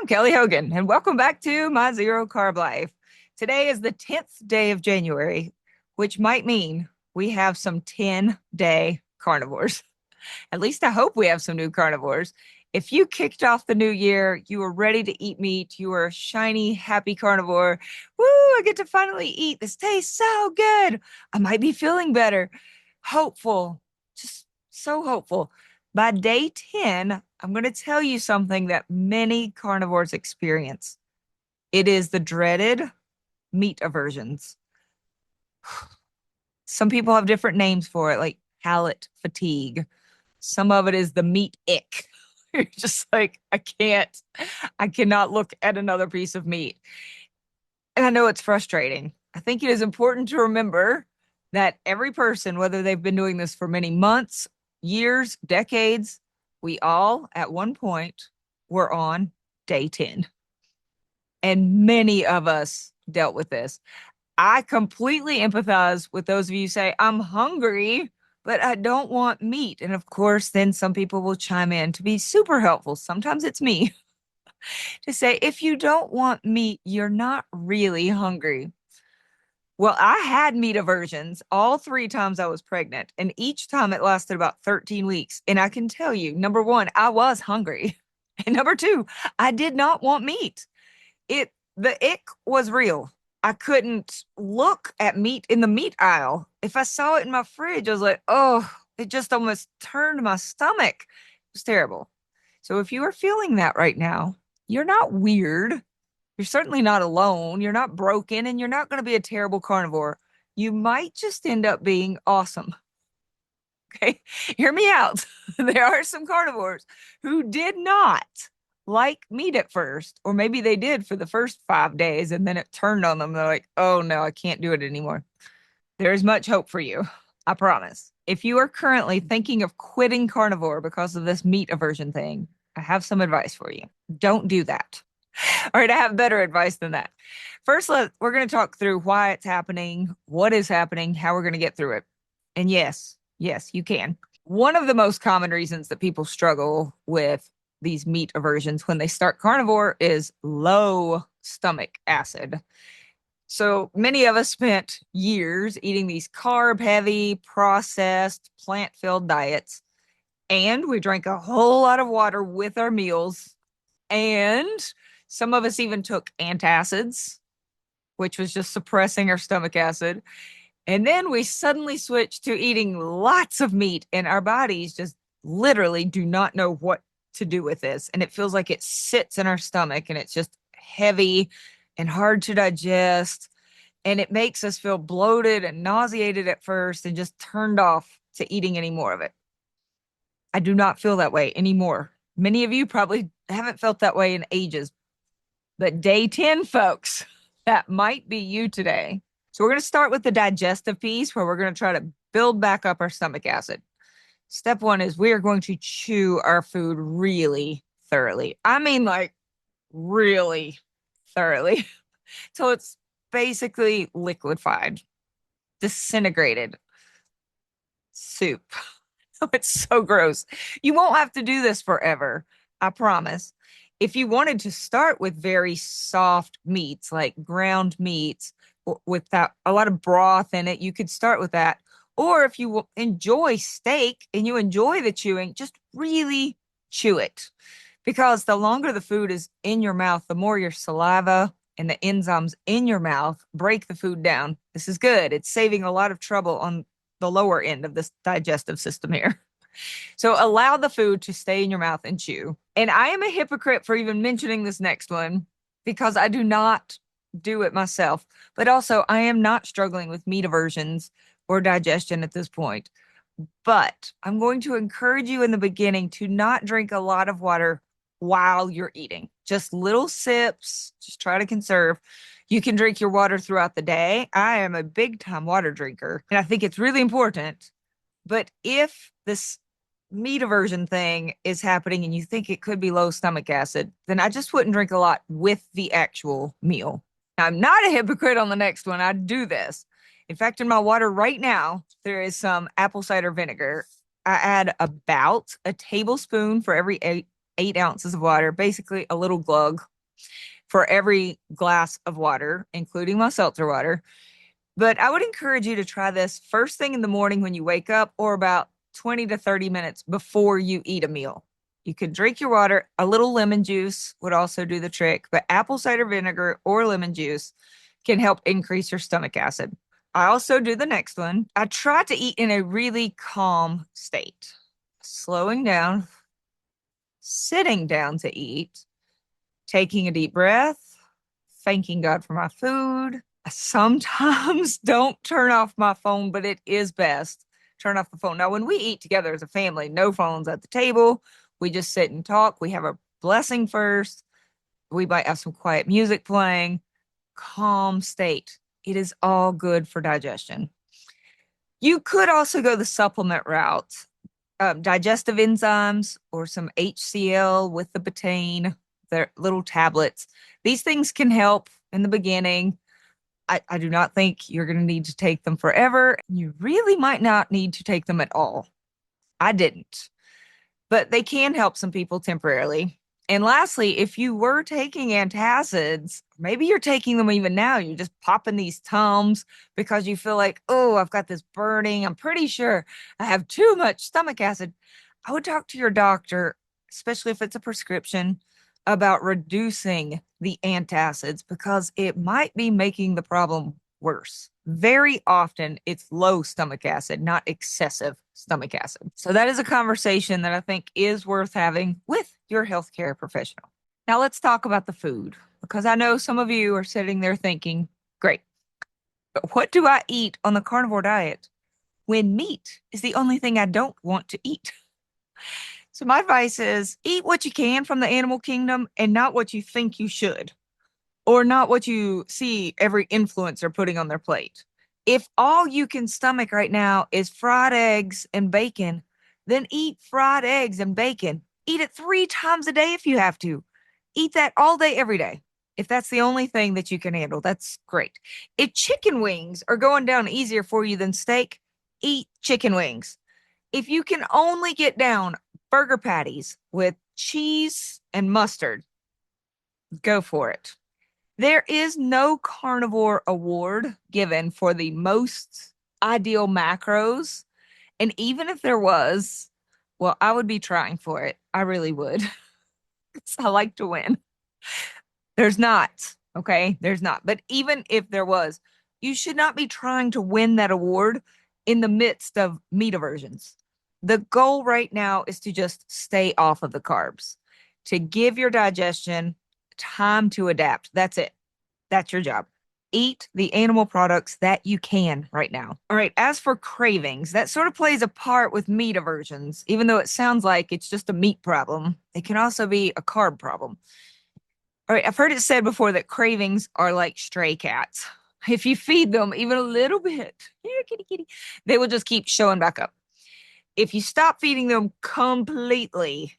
I'm Kelly Hogan, and welcome back to my Zero Carb Life. Today is the 10th day of January, which might mean we have some 10-day carnivores. At least I hope we have some new carnivores. If you kicked off the new year, you were ready to eat meat, you were a shiny, happy carnivore. Woo, I get to finally eat. This tastes so good. I might be feeling better. Hopeful, just so hopeful. By day 10, I'm going to tell you something that many carnivores experience. It is the dreaded meat aversions. Some people have different names for it, like pallet fatigue. Some of it is the meat ick. You're just like, I cannot look at another piece of meat. And I know it's frustrating. I think it is important to remember that every person, whether they've been doing this for many months, years, decades, we all at one point were on day 10. And many of us dealt with this. I completely empathize with those of you who say, I'm hungry, but I don't want meat. And of course, then some people will chime in to be super helpful. Sometimes it's me to say, if you don't want meat, you're not really hungry. Well, I had meat aversions all 3 times I was pregnant, and each time it lasted about 13 weeks. And I can tell you, number one, I was hungry. And number two, I did not want meat. The ick was real. I couldn't look at meat in the meat aisle. If I saw it in my fridge, I was like, oh, it just almost turned my stomach. It was terrible. So if you are feeling that right now, you're not weird. You're certainly not alone. You're not broken, and you're not going to be a terrible carnivore. You might just end up being awesome. Okay. Hear me out. There are some carnivores who did not like meat at first, or maybe they did for the first 5 days and then it turned on them. They're like, oh no, I can't do it anymore. There is much hope for you. I promise. If you are currently thinking of quitting carnivore because of this meat aversion thing, I have some advice for you. Don't do that. All right, I have better advice than that. First, we're going to talk through why it's happening, what is happening, how we're going to get through it. And yes, you can. One of the most common reasons that people struggle with these meat aversions when they start carnivore is low stomach acid. So many of us spent years eating these carb-heavy, processed, plant-filled diets, and we drank a whole lot of water with our meals, and some of us even took antacids, which was just suppressing our stomach acid. And then we suddenly switched to eating lots of meat, and our bodies just literally do not know what to do with this. And it feels like it sits in our stomach and it's just heavy and hard to digest. And it makes us feel bloated and nauseated at first and just turned off to eating any more of it. I do not feel that way anymore. Many of you probably haven't felt that way in ages. But day 10, folks, that might be you today. So we're going to start with the digestive piece where we're going to try to build back up our stomach acid. Step 1 is we are going to chew our food really thoroughly. I mean, like really thoroughly. So it's basically liquefied, disintegrated soup. It's so gross. You won't have to do this forever, I promise. If you wanted to start with very soft meats, like ground meats with that a lot of broth in it, you could start with that. Or if you enjoy steak and you enjoy the chewing, just really chew it. Because the longer the food is in your mouth, the more your saliva and the enzymes in your mouth break the food down. This is good. It's saving a lot of trouble on the lower end of this digestive system here. So allow the food to stay in your mouth and chew. And I am a hypocrite for even mentioning this next one because I do not do it myself. But also, I am not struggling with meat aversions or digestion at this point. But I'm going to encourage you in the beginning to not drink a lot of water while you're eating. Just little sips. Just try to conserve. You can drink your water throughout the day. I am a big time water drinker, and I think it's really important. But if this meat aversion thing is happening and you think it could be low stomach acid, then I just wouldn't drink a lot with the actual meal. Now, I'm not a hypocrite on the next one. I do this. In fact, in my water right now, there is some apple cider vinegar. I add about a tablespoon for every eight ounces of water, basically a little glug for every glass of water, including my seltzer water. But I would encourage you to try this first thing in the morning when you wake up, or about 20 to 30 minutes before you eat a meal. You could drink your water. A little lemon juice would also do the trick, but apple cider vinegar or lemon juice can help increase your stomach acid. I also do the next one. I try to eat in a really calm state, slowing down, sitting down to eat, taking a deep breath, thanking God for my food. I sometimes don't turn off my phone, but it is best turn off the phone. Now, when we eat together as a family, no phones at the table. We just sit and talk. We have a blessing first. We might have some quiet music playing. Calm state. It is all good for digestion. You could also go the supplement route. Digestive enzymes or some HCl with the betaine, they're little tablets. These things can help in the beginning. I do not think you're going to need to take them forever. You really might not need to take them at all. I didn't, but they can help some people temporarily. And lastly, if you were taking antacids, maybe you're taking them even now, you're just popping these Tums because you feel like, oh, I've got this burning. I'm pretty sure I have too much stomach acid. I would talk to your doctor, especially if it's a prescription, about reducing the antacids because it might be making the problem worse. Very often it's low stomach acid, not excessive stomach acid. So that is a conversation that I think is worth having with your healthcare professional. Now let's talk about the food, because I know some of you are sitting there thinking, great, but what do I eat on the carnivore diet when meat is the only thing I don't want to eat? So my advice is eat what you can from the animal kingdom and not what you think you should, or not what you see every influencer putting on their plate. If all you can stomach right now is fried eggs and bacon, then eat fried eggs and bacon. Eat it 3 times a day if you have to. Eat that all day, every day. If that's the only thing that you can handle, that's great. If chicken wings are going down easier for you than steak, eat chicken wings. If you can only get down burger patties with cheese and mustard, go for it. There is no carnivore award given for the most ideal macros. And even if there was, well, I would be trying for it. I really would. I like to win. There's not. Okay. There's not. But even if there was, you should not be trying to win that award in the midst of meat aversions. The goal right now is to just stay off of the carbs, to give your digestion time to adapt. That's it. That's your job. Eat the animal products that you can right now. All right. As for cravings, that sort of plays a part with meat aversions, even though it sounds like it's just a meat problem. It can also be a carb problem. All right. I've heard it said before that cravings are like stray cats. If you feed them even a little bit, here, kitty, kitty, they will just keep showing back up. If you stop feeding them completely,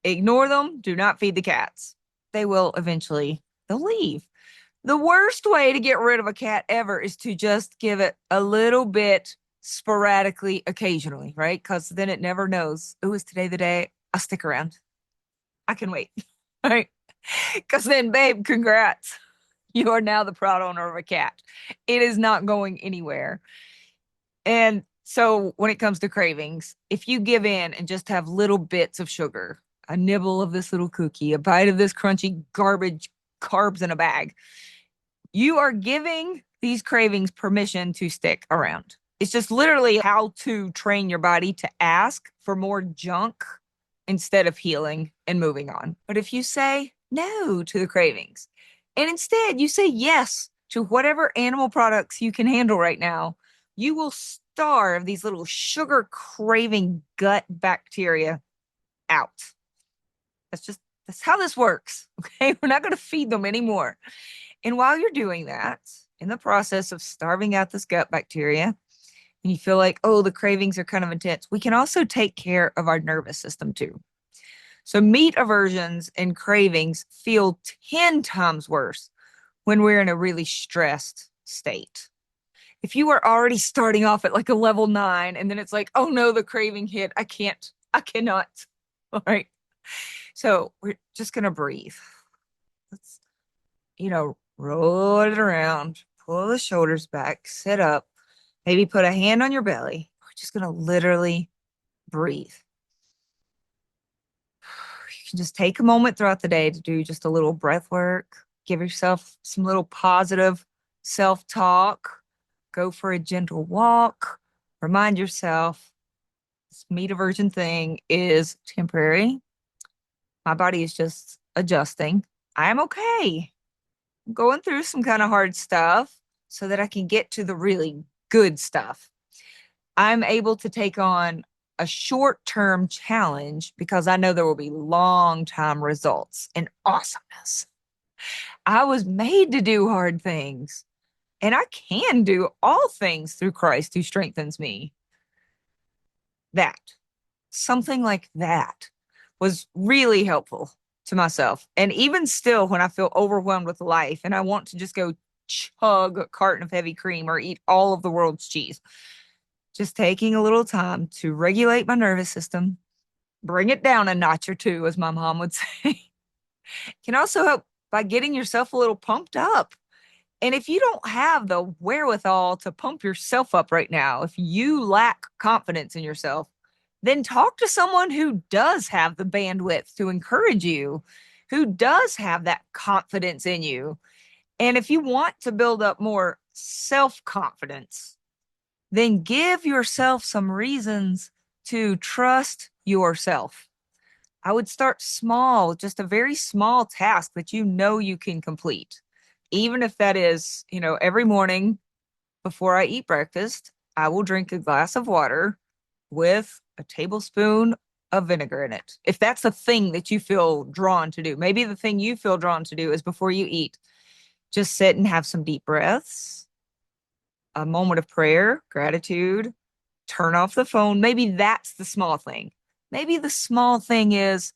ignore them, do not feed the cats, they will eventually, they'll leave. The worst way to get rid of a cat ever is to just give it a little bit sporadically, occasionally, right? Because then it never knows, oh, is today the day? I'll stick around. I can wait, right? Because then, babe, congrats. You are now the proud owner of a cat. It is not going anywhere. And so when it comes to cravings, if you give in and just have little bits of sugar, a nibble of this little cookie, a bite of this crunchy garbage carbs in a bag, you are giving these cravings permission to stick around. It's just literally how to train your body to ask for more junk instead of healing and moving on. But if you say no to the cravings and instead you say yes to whatever animal products you can handle right now, you will starve these little sugar craving gut bacteria out. That's how this works. Okay. We're not going to feed them anymore. And while you're doing that, in the process of starving out this gut bacteria, and you feel like, oh, the cravings are kind of intense, we can also take care of our nervous system too. So meat aversions and cravings feel 10 times worse when we're in a really stressed state. If you are already starting off at like a level 9 and then it's like, oh no, the craving hit, I cannot. All right. So we're just going to breathe. roll it around, pull the shoulders back, sit up, maybe put a hand on your belly. We're just going to literally breathe. You can just take a moment throughout the day to do just a little breath work. Give yourself some little positive self talk. Go for a gentle walk. Remind yourself this meat aversion thing is temporary. My body is just adjusting. I'm okay. I'm going through some kind of hard stuff so that I can get to the really good stuff. I'm able to take on a short-term challenge because I know there will be long-time results and awesomeness. I was made to do hard things, and I can do all things through Christ who strengthens me. That, something like that, was really helpful to myself. And even still, when I feel overwhelmed with life and I want to just go chug a carton of heavy cream or eat all of the world's cheese, just taking a little time to regulate my nervous system, bring it down a notch or two, as my mom would say, can also help by getting yourself a little pumped up. And if you don't have the wherewithal to pump yourself up right now, if you lack confidence in yourself, then talk to someone who does have the bandwidth to encourage you, who does have that confidence in you. And if you want to build up more self confidence, then give yourself some reasons to trust yourself. I would start small, just a very small task that you can complete. Even if that is, every morning before I eat breakfast, I will drink a glass of water with a tablespoon of vinegar in it. If that's the thing that you feel drawn to do, maybe the thing you feel drawn to do is before you eat, just sit and have some deep breaths, a moment of prayer, gratitude, turn off the phone. Maybe that's the small thing. Maybe the small thing is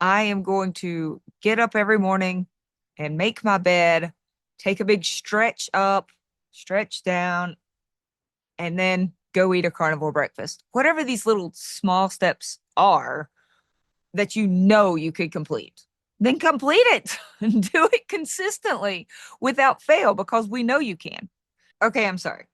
I am going to get up every morning and make my bed, take a big stretch up, stretch down, and then go eat a carnivore breakfast. Whatever these little small steps are that you could complete, then complete it and do it consistently without fail because we know you can. Okay, I'm sorry.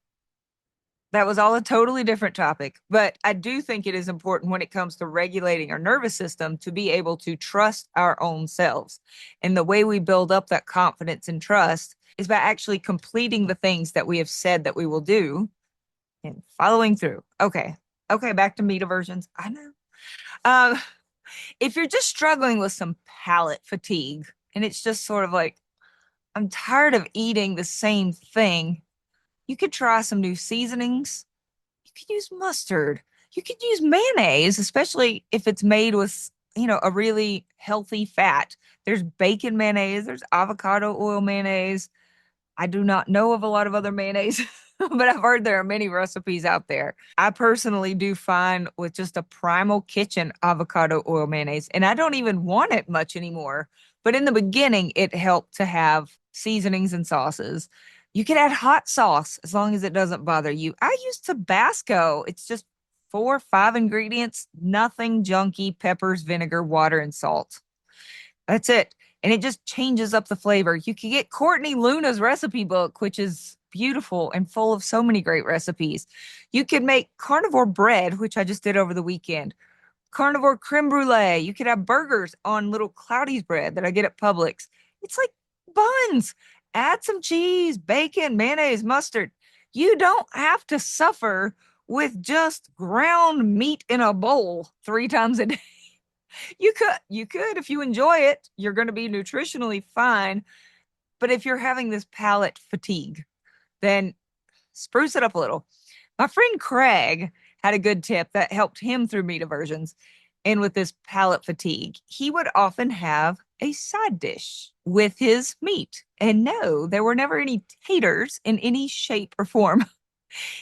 That was all a totally different topic, but I do think it is important when it comes to regulating our nervous system to be able to trust our own selves. And the way we build up that confidence and trust is by actually completing the things that we have said that we will do and following through. Okay. Okay. Back to meat aversions. I know. Um, if you're just struggling with some palate fatigue and it's just sort of like, I'm tired of eating the same thing, you could try some new seasonings. You could use mustard. You could use mayonnaise, especially if it's made with, a really healthy fat. There's bacon mayonnaise, there's avocado oil mayonnaise. I do not know of a lot of other mayonnaise, but I've heard there are many recipes out there. I personally do fine with just a Primal Kitchen avocado oil mayonnaise, and I don't even want it much anymore. But in the beginning, it helped to have seasonings and sauces. You could add hot sauce as long as it doesn't bother you. I use Tabasco. It's just 4 or 5 ingredients, nothing junky, peppers, vinegar, water, and salt. That's it. And it just changes up the flavor. You can get Courtney Luna's recipe book, which is beautiful and full of so many great recipes. You can make carnivore bread, which I just did over the weekend. Carnivore creme brulee. You could have burgers on little Cloudy's bread that I get at Publix. It's like buns. Add some cheese, bacon, mayonnaise, mustard. You don't have to suffer with just ground meat in a bowl 3 times a day. You could if you enjoy it, you're going to be nutritionally fine. But if you're having this palate fatigue, then spruce it up a little. My friend Craig had a good tip that helped him through meat aversions. And with this palate fatigue, he would often have a side dish with his meat. And no, there were never any taters in any shape or form.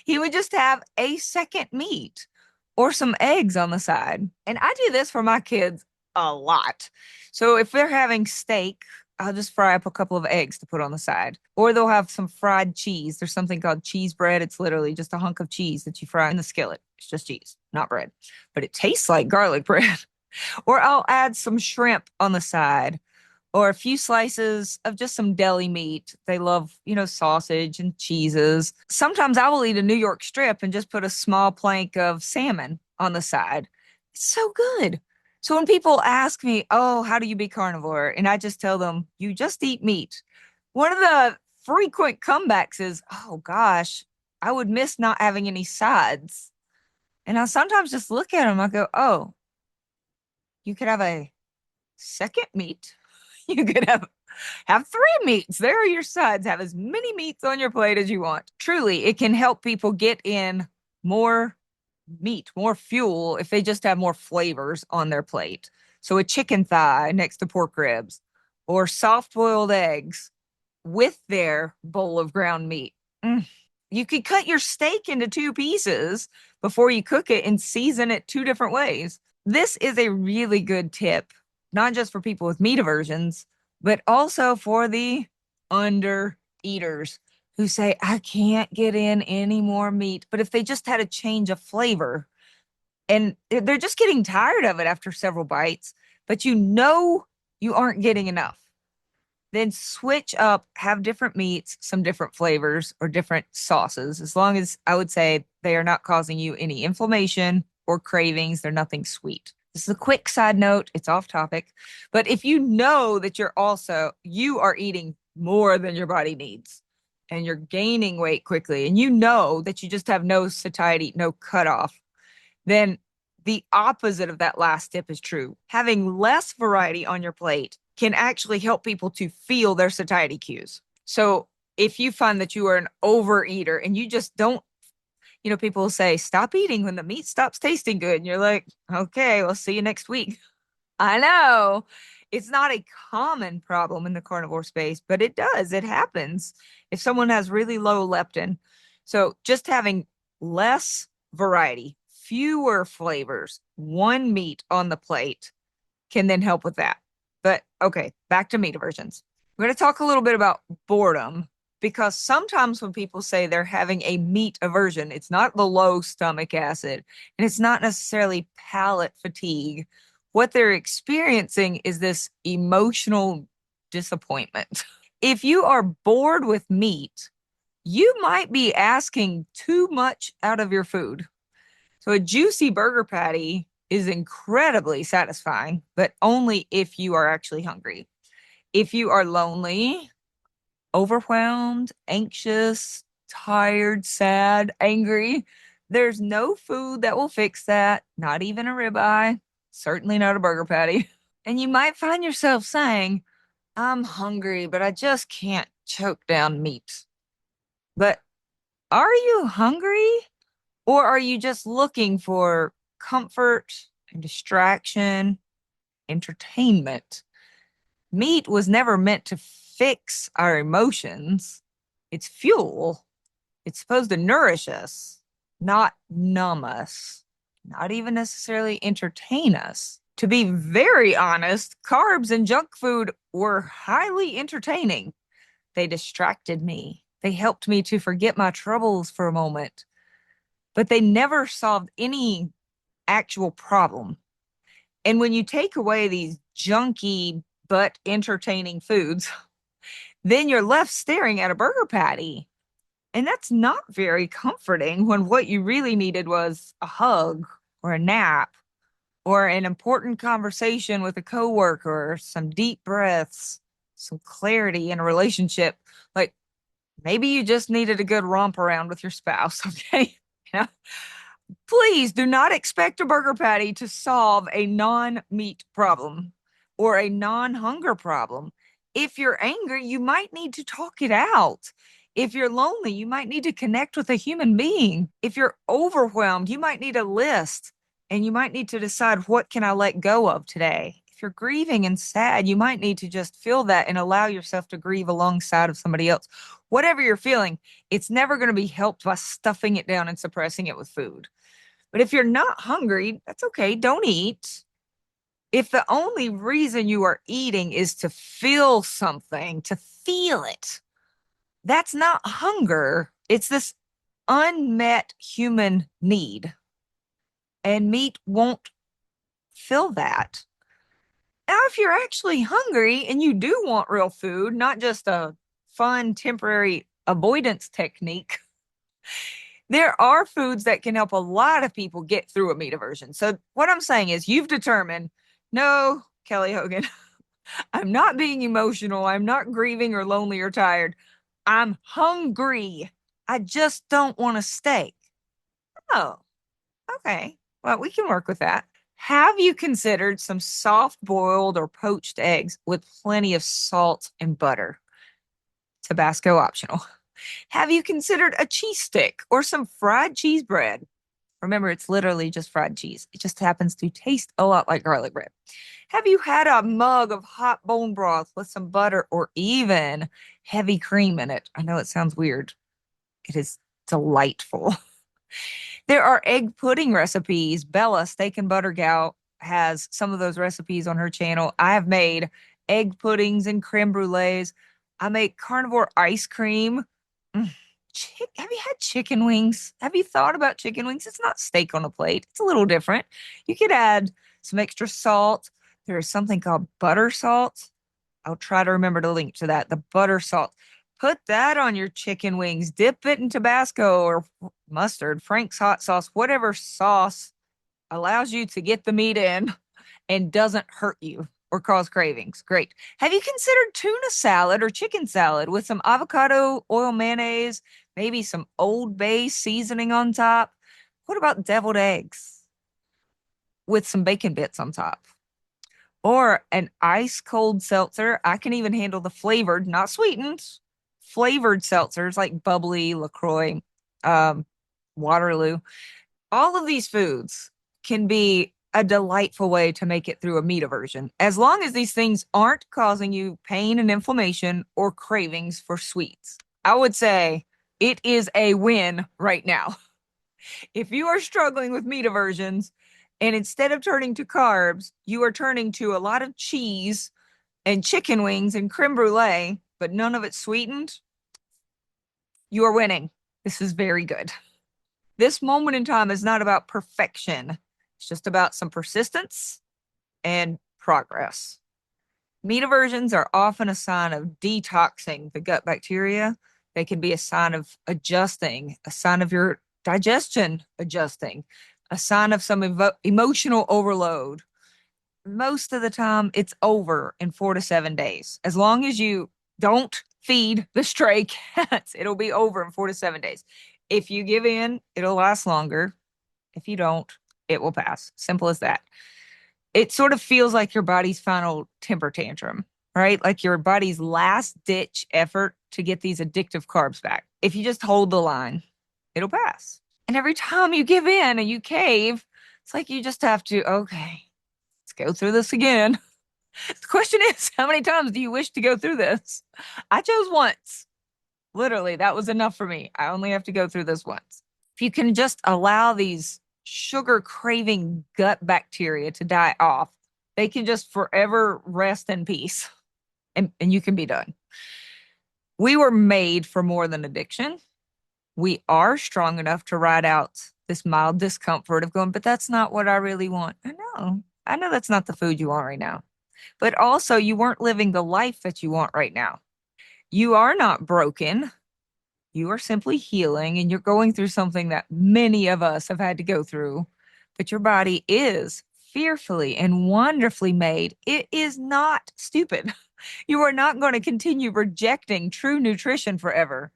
He would just have a second meat or some eggs on the side. And I do this for my kids a lot. So if they're having steak, I'll just fry up a couple of eggs to put on the side. Or they'll have some fried cheese. There's something called cheese bread. It's literally just a hunk of cheese that you fry in the skillet. It's just cheese, not bread. But it tastes like garlic bread. Or I'll add some shrimp on the side. or a few slices of just some deli meat. They love, sausage and cheeses. Sometimes I will eat a New York strip and just put a small plank of salmon on the side. It's so good. So when people ask me, "Oh, how do you be carnivore?" and I just tell them, "You just eat meat." One of the frequent comebacks is, "Oh gosh, I would miss not having any sides." And I sometimes just look at them, I go, "Oh, you could have a second meat. You could have three meats. There are your sides. Have as many meats on your plate as you want." Truly, it can help people get in more meat, more fuel if they just have more flavors on their plate. So a chicken thigh next to pork ribs or soft boiled eggs with their bowl of ground meat. Mm. You could cut your steak into two pieces before you cook it and season it two different ways. This is a really good tip, not just for people with meat aversions, but also for the under eaters who say, "I can't get in any more meat." But if they just had a change of flavor and they're just getting tired of it after several bites, but you aren't getting enough, then switch up, have different meats, some different flavors or different sauces, as long as I would say they are not causing you any inflammation or cravings. They're nothing sweet. This is a quick side note. It's off topic. But if you know that you are eating more than your body needs and you're gaining weight quickly, and you know that you just have no satiety, no cutoff, then the opposite of that last tip is true. Having less variety on your plate can actually help people to feel their satiety cues. So if you find that you are an overeater and you just don't, people say, "Stop eating when the meat stops tasting good." And you're like, "Okay, we'll see you next week." I know it's not a common problem in the carnivore space, but it does. It happens if someone has really low leptin. So just having less variety, fewer flavors, one meat on the plate can then help with that. But okay, back to meat aversions. We're going to talk a little bit about boredom, because sometimes when people say they're having a meat aversion, it's not the low stomach acid and it's not necessarily palate fatigue. What they're experiencing is this emotional disappointment. If you are bored with meat, you might be asking too much out of your food. So a juicy burger patty is incredibly satisfying, but only if you are actually hungry. If you are lonely, overwhelmed, anxious, tired, sad, angry, there's no food that will fix that, not even a ribeye, certainly not a burger patty. And you might find yourself saying, "I'm hungry, but I just can't choke down meat." But are you hungry? Or are you just looking for comfort and distraction, entertainment? Meat was never meant to fix our emotions. It's fuel. It's supposed to nourish us, not numb us, not even necessarily entertain us. To be very honest, carbs and junk food were highly entertaining. They distracted me. They helped me to forget my troubles for a moment, but they never solved any actual problem. And when you take away these junky but entertaining foods, then you're left staring at a burger patty. And that's not very comforting when what you really needed was a hug or a nap or an important conversation with a coworker, some deep breaths, some clarity in a relationship. Like maybe you just needed a good romp around with your spouse, okay? Yeah. Please do not expect a burger patty to solve a non-meat problem or a non-hunger problem. If you're angry, you might need to talk it out. If you're lonely, you might need to connect with a human being. If you're overwhelmed, you might need a list and you might need to decide, what can I let go of today? If you're grieving and sad, you might need to just feel that and allow yourself to grieve alongside of somebody else. Whatever you're feeling, it's never going to be helped by stuffing it down and suppressing it with food. But if you're not hungry, that's okay. Don't eat. If the only reason you are eating is to feel something, to feel it, that's not hunger. It's this unmet human need. And meat won't fill that. Now, if you're actually hungry and you do want real food, not just a fun temporary avoidance technique, there are foods that can help a lot of people get through a meat aversion. So, what I'm saying is, you've determined, no, Kelly Hogan, I'm not being emotional. I'm not grieving or lonely or tired. I'm hungry. I just don't want a steak. Oh, okay. Well, we can work with that. Have you considered some soft boiled or poached eggs with plenty of salt and butter? Tabasco optional. Have you considered a cheese stick or some fried cheese bread? Remember, it's literally just fried cheese. It just happens to taste a lot like garlic bread. Have you had a mug of hot bone broth with some butter or even heavy cream in it? I know it sounds weird. It is delightful. There are egg pudding recipes. Bella, Steak and Butter Gal, has some of those recipes on her channel. I have made egg puddings and creme brulees. I make carnivore ice cream. Mm. Have you had chicken wings? Have you thought about chicken wings? It's not steak on a plate. It's a little different. You could add some extra salt. There is something called butter salt. I'll try to remember to link to that. The butter salt. Put that on your chicken wings. Dip it in Tabasco or mustard, Frank's hot sauce, whatever sauce allows you to get the meat in and doesn't hurt you or cause cravings. Great. Have you considered tuna salad or chicken salad with some avocado oil mayonnaise, maybe some Old Bay seasoning on top? What about deviled eggs with some bacon bits on top? Or an ice cold seltzer. I can even handle the flavored, not sweetened, flavored seltzers like bubbly, LaCroix, um, Waterloo. All of these foods can be a delightful way to make it through a meat aversion, as long as these things aren't causing you pain and inflammation or cravings for sweets. I would say it is a win right now. If you are struggling with meat aversions and instead of turning to carbs, you are turning to a lot of cheese and chicken wings and creme brulee, but none of it sweetened, you are winning. This is very good. This moment in time is not about perfection. It's just about some persistence and progress. Meat aversions are often a sign of detoxing the gut bacteria. They can be a sign of adjusting, a sign of your digestion adjusting, a sign of some emotional overload. Most of the time, it's over in 4 to 7 days. As long as you don't feed the stray cats, it'll be over in 4 to 7 days. If you give in, it'll last longer. If you don't, it will pass. Simple as that. It sort of feels like your body's final temper tantrum, right? Like your body's last ditch effort to get these addictive carbs back. If you just hold the line, it'll pass. And every time you give in and you cave, it's like you just have to, okay, let's go through this again. The question is, how many times do you wish to go through this? I chose once. Literally, that was enough for me. I only have to go through this once. If you can just allow these sugar craving gut bacteria to die off, they can just forever rest in peace and you can be done. We were made for more than addiction. We are strong enough to ride out this mild discomfort of going, but that's not what I really want. I know that's not the food you want right now. But also, you weren't living the life that you want right now. You are not broken. You are simply healing, and you're going through something that many of us have had to go through. But your body is fearfully and wonderfully made. It is not stupid. You are not going to continue rejecting true nutrition forever.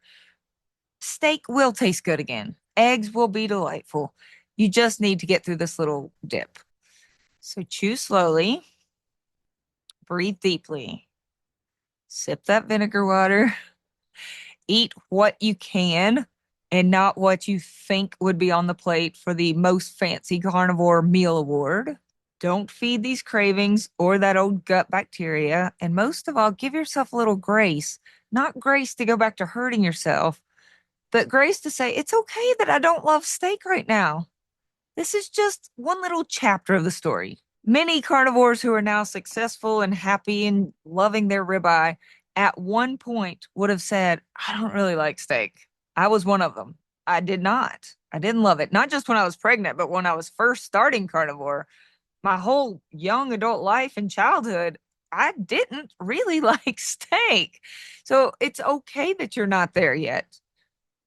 Steak will taste good again. Eggs will be delightful. You just need to get through this little dip. So chew slowly, breathe deeply, sip that vinegar water, eat what you can and not what you think would be on the plate for the most fancy carnivore meal award. Don't feed these cravings or that old gut bacteria. And most of all, give yourself a little grace, not grace to go back to hurting yourself, but grace to say, it's okay that I don't love steak right now. This is just one little chapter of the story. Many carnivores who are now successful and happy and loving their ribeye at one point would have said, I don't really like steak. I was one of them. I did not. I didn't love it. Not just when I was pregnant, but when I was first starting carnivore. my whole young adult life and childhood, I didn't really like steak. So it's okay that you're not there yet.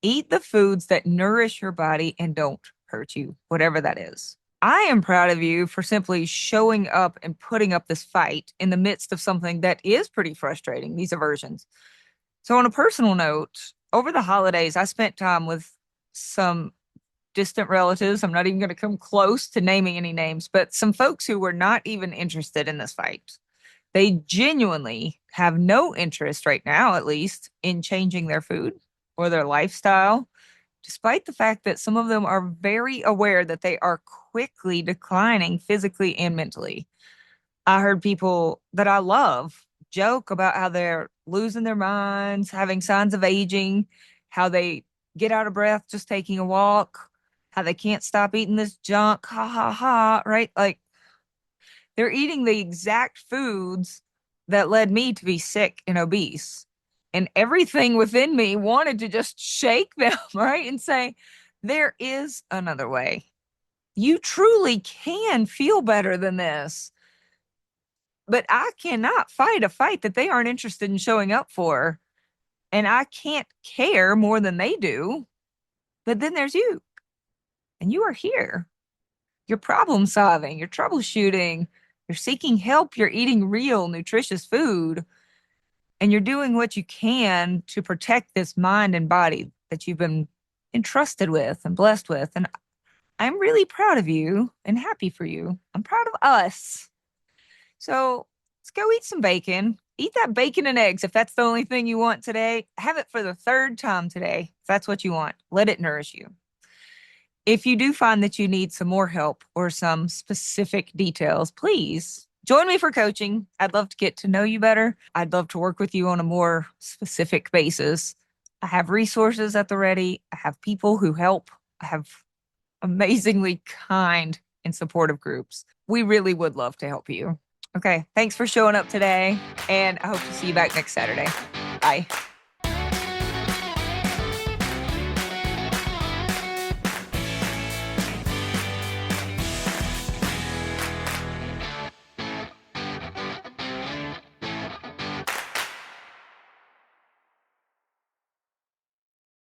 Eat the foods that nourish your body and don't hurt you, whatever that is. I am proud of you for simply showing up and putting up this fight in the midst of something that is pretty frustrating, these aversions. So, on a personal note, over the holidays, I spent time with some distant relatives. I'm not even going to come close to naming any names, but some folks who were not even interested in this fight. They genuinely have no interest right now, at least, in changing their food or their lifestyle, despite the fact that some of them are very aware that they are quickly declining physically and mentally. I heard people that I love joke about how they're losing their minds, having signs of aging, how they get out of breath just taking a walk, how they can't stop eating this junk. Ha ha ha. Right? Like they're eating the exact foods that led me to be sick and obese. And everything within me wanted to just shake them, right? And say, there is another way. You truly can feel better than this. But I cannot fight a fight that they aren't interested in showing up for. And I can't care more than they do. But then there's you, and you are here. You're problem solving, you're troubleshooting, you're seeking help, you're eating real, nutritious food, and you're doing what you can to protect this mind and body that you've been entrusted with and blessed with. And I'm really proud of you and happy for you. I'm proud of us. So let's go eat some bacon. Eat that bacon and eggs if that's the only thing you want today. Have it for the third time today if that's what you want. Let it nourish you. If you do find that you need some more help or some specific details, please join me for coaching. I'd love to get to know you better. I'd love to work with you on a more specific basis. I have resources at the ready. I have people who help. I have amazingly kind and supportive groups. We really would love to help you. Okay, thanks for showing up today, and I hope to see you back next Saturday. Bye.